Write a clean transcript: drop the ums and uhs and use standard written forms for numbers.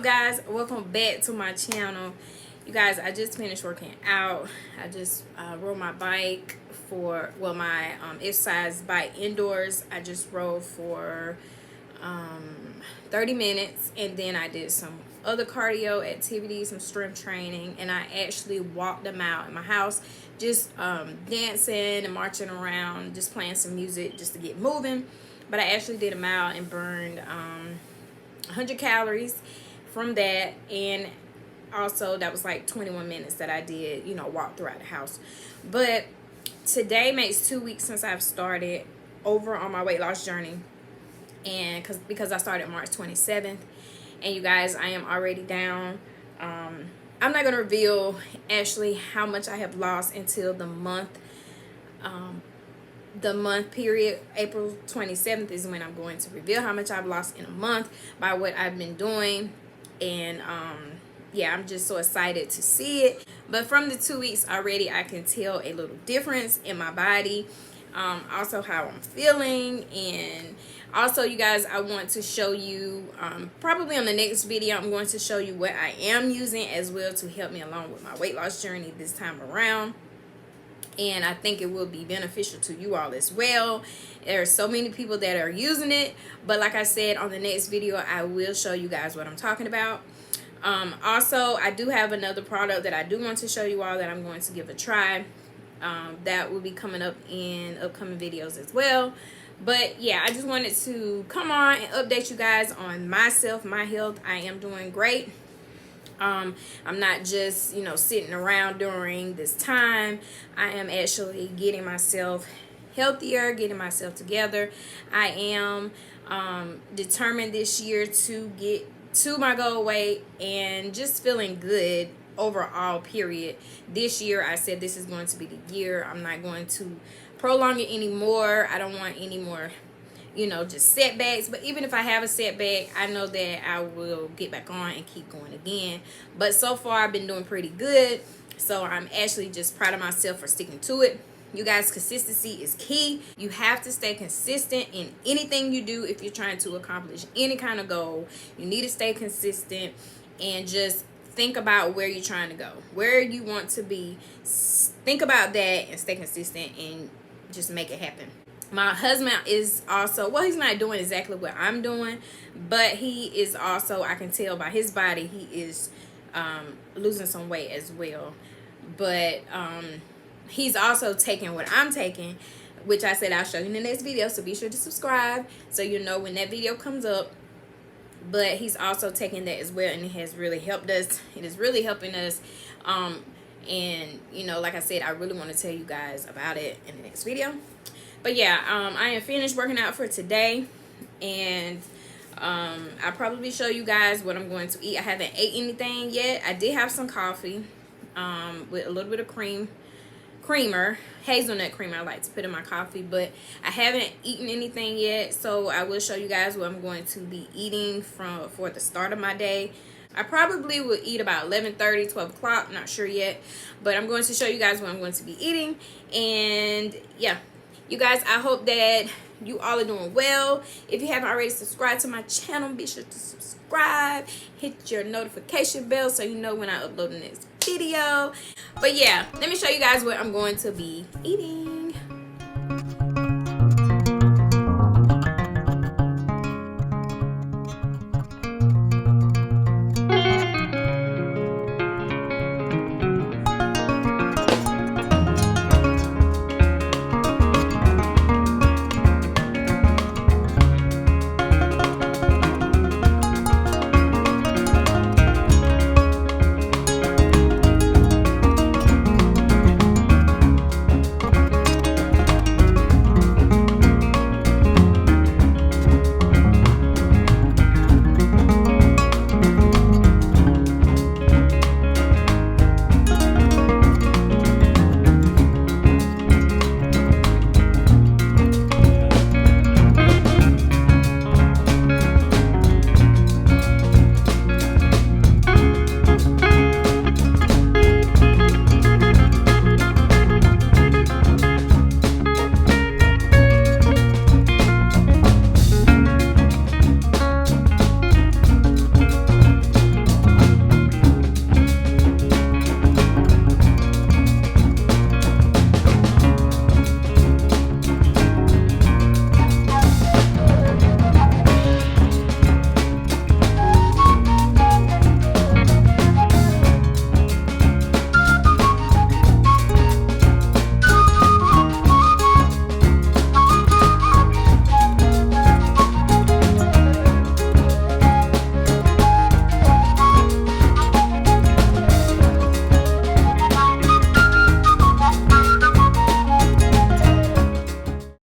up, guys? Welcome back to my channel. You guys, I just finished working out. I just rode my bike for, well, my exercise bike indoors. I just rode for 30 minutes, and then I did some other cardio activities, some strength training, and I actually walked them out in my house, just dancing and marching around, just playing some music just to get moving. But I actually did them out and burned 100 calories from that, and also that was like 21 minutes that I did, you know, walk throughout the house. But today makes 2 weeks since I've started over on my weight loss journey, and because I started March 27th, and you guys, I am already down. I'm not gonna reveal actually how much I have lost until the month period. April 27th is when I'm going to reveal how much I've lost in a month by what I've been doing. And yeah, I'm just so excited to see it. But from the 2 weeks already, I can tell a little difference in my body, also how I'm feeling. And also, you guys, I want to show you, probably on the next video, I'm going to show you what I am using as well to help me along with my weight loss journey this time around. And I think it will be beneficial to you all as well. There are so many people that are using it, but like I said, on the next video I will show you guys what I'm talking about. Also, I do have another product that I do want to show you all that I'm going to give a try. That will be coming up in upcoming videos as well. But yeah, I just wanted to come on and update you guys on myself, my health. I am doing great. I'm not just, you know, sitting around during this time. I am actually getting myself healthier, getting myself together. I am determined this year to get to my goal weight and just feeling good overall, period. This year, I said this is going to be the year. I'm not going to prolong it anymore. I don't want any more, you know, just setbacks. But even if I have a setback, I know that I will get back on and keep going again. But so far, I've been doing pretty good. So I'm actually just proud of myself for sticking to it. You guys, consistency is key. You have to stay consistent in anything you do if you're trying to accomplish any kind of goal. You need to stay consistent and just think about where you're trying to go, where you want to be. Think about that and stay consistent and just make it happen. My husband is also, well, he's not doing exactly what I'm doing, but he is also, I can tell by his body, he is losing some weight as well. But he's also taking what I'm taking, which I said I'll show you in the next video, so be sure to subscribe so you know when that video comes up. But he's also taking that as well, and it has really helped us. It is really helping us. And you know, like I said, I really want to tell you guys about it in the next video. But yeah, I am finished working out for today, and I'll probably show you guys what I'm going to eat. I haven't ate anything yet. I did have some coffee with a little bit of creamer, hazelnut creamer I like to put in my coffee, but I haven't eaten anything yet. So I will show you guys what I'm going to be eating for the start of my day. I probably will eat about 11:30, 12 o'clock, not sure yet, but I'm going to show you guys what I'm going to be eating. And yeah, you guys, I hope that you all are doing well. If you haven't already subscribed to my channel, be sure to subscribe, hit your notification bell so you know when I upload the next video. But yeah, let me show you guys what I'm going to be eating.